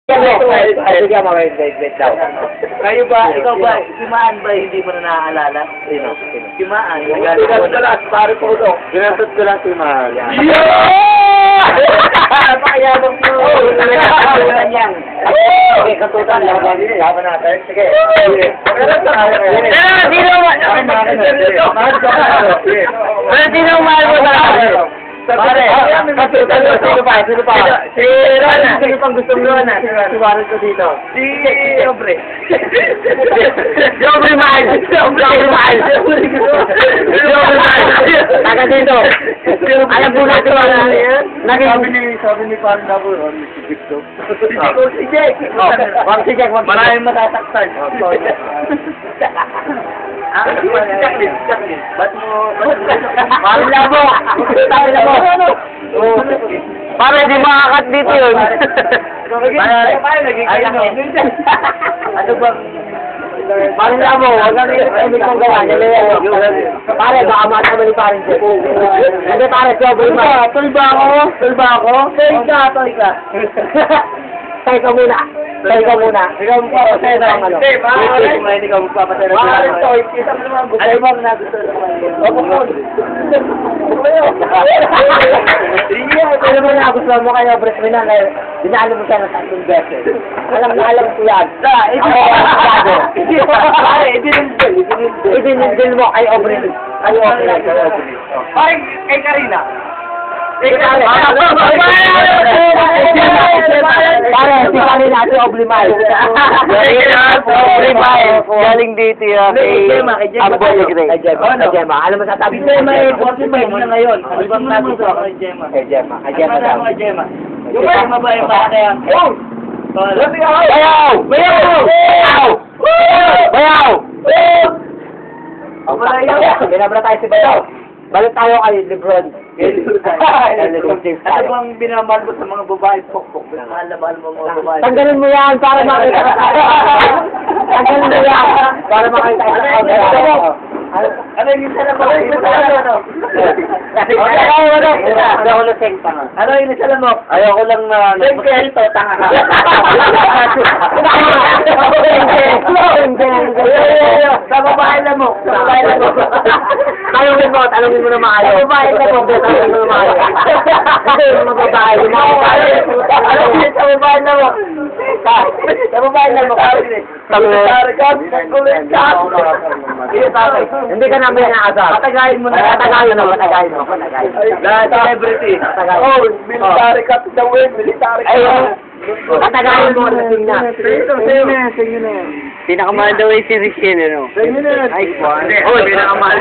Sige mo, wait daw. Kayo ba, ikaw ba, si Maan ba hindi mo na naaalala? Sino? Si Maan. Ginastos ko lang, pare po ito. Ginastos ko lang si Mahal. Pakayabang mo. Katutan yan. Sige, katutan. Laban natin. Sige. Sino mahal mo ba? Pare, sino pa? Si Rona. Sino pang gusto mo Rona? Siwaran ko dito. Si Obre. Si Obre mahal. Taga dito. Alam po natin wala yan. Sabi ni Parin na po, si Victor. Si Jack. Si Jack. Maraming matasaktan. Jacqueline. Ba't mo? Parin na po. Parin na po. Para di makakat dito yun. Ano bang... Parin na po. Huwag kang ibig kong gawa. Pare, baka matama ni Parin Jack. Hindi pare, sobrang ma. Tuloy ba ako? Tuloy ka. Tay ka muna. Ikaw mo pa kasi na ang ano. Hindi ka magpapatay na Pare, sila. Toy, kita mo naman. Ano bang nagusto naman? Opo po. Alam mo na, gusto mo kayo, Bresman na, dinalo mo siya ng 3 beses. Alam ko yan. Pare, Idinindil mo kay Aubrey. Kay Aubrey. Parang kay Karina. Pare, si Karina at si Aubrey Mal. Galing dito yan. Kay Gemma. Kay Gemma. Alam mo sasabi Kay Gemma eh, 45 na ngayon. Ano bang nagusto ako kay Gemma? Kay Gemma. Kay Gemma Ano daw. kay Gemma? Yung Gemma ba yung bata yan? Bayaw! Binabra tayo si Bayaw. Balik tayo kay Lebron. Ano bang binamahal mo sa mga babae? Pokpok. Mahal na mahal mo mga babae. Tanggalin mo yan para makita ka. Tanggalin mo yan para makita ka. Ano yung isa lang mo? Ano yung isa lang mo? Ayoko lang na... Ito, tanga ka. Sa babae lang mo. Tanungin mo na maayos. Sa babae lang mo. Tanungin mo na maayos. Kasi yung mga babae, yung mga babae. Ano yung sa babae lang mo? Sa babae lang mo. Hindi ka namin inaasar. Patagayin mo na. Patagayin mo. Lahat celebrity. Oh, military ka to the way. Military ka. Patagayin mo na tingnan. Sige na. Pinakamahal daw yung si Richie, ano? Sige na. Ay, Oh, pinakamahal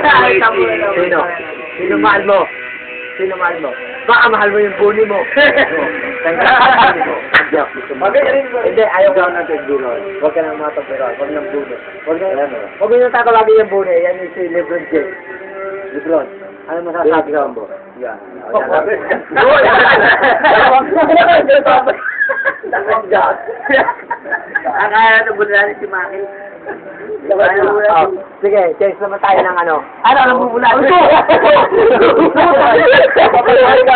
mo. Sino mahal mo? Baka mahal mo yung buni mo. Hindi, ayaw ka na tagbiron. Huwag ka nang matagbiron. Huwag nang buno. Huwag mo nang tatawagin yung buni. Yan yung si Lebron James. Lebron, ano masasabi ka mo? Yan. Akala na bulan si Maki. Sige, change naman tayo ng ano. Ano ang bubulan?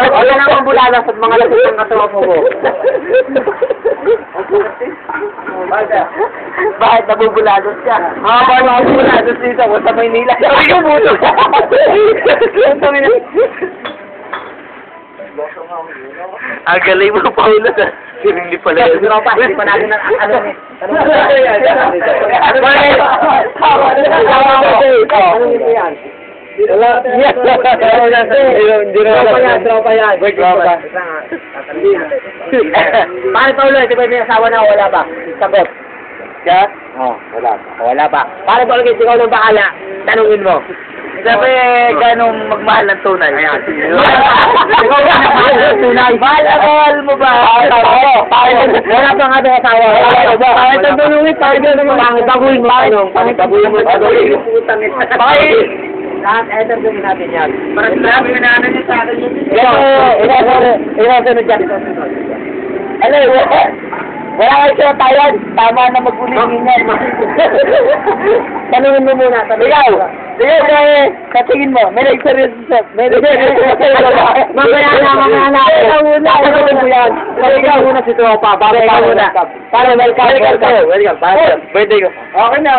Wala namang bulala sa mga lasing ng katawan mo. Bakit nabubulados ka? Bakit nabubulados dito? Sa Maynila. Sabi ko buto. Ang galing mo, Paula. Hindi pala yun. Hindi pa natin ang ano ni. Ano yan? Tropa yan. Bakit Paulo? Di ba may asawa na o wala ba? Sagot. Siya? Wala pa. Bakit Paulo? Kasi ikaw nang bahala. Tanungin mo. Sabi, ganong magmahal ng tunay. Ayan. Ikaw ba nagmahal ng tunay? Mahal mo ba? Wala pa nga ba asawa? Bakit ang tulungin? Pangit baguhin mo. Pangit baguhin mo. Bakit? Lahat, eto gawin natin yan. Para sinabi ko na ano niya sa akin yun. Ikaw sunod dyan. Ano, Wala kayo siya tayan. Tama na mag-uling yan. Tanungin mo muna. Ikaw. Sige, sa tingin mo, may nag-serious sa... May nag-serious sa... Mamaya na. Ikaw muna. Sasagutin ko yan. Ikaw muna si Tropa. Para ikaw muna. Para welcome. Birthday ko. Okay na.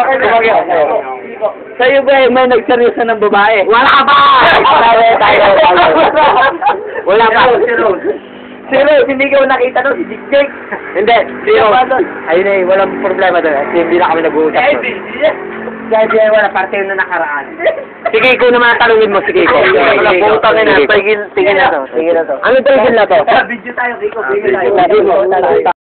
Sa'yo ba may nag-serious na ng babae? Wala pa! Tayo. Wala pa. Si Rose, hindi ko nakita doon, si Dick Jake. Hindi, zero. Ayun eh, walang problema doon. Kasi hindi na kami nag-uusap. Hindi, wala. Parte yun na nakaraan. Sige, ikaw naman tanungin mo. Sige, ikaw. Putang ina, tigil na to. Ano tigil na to? Video tayo, Kiko. Video tayo.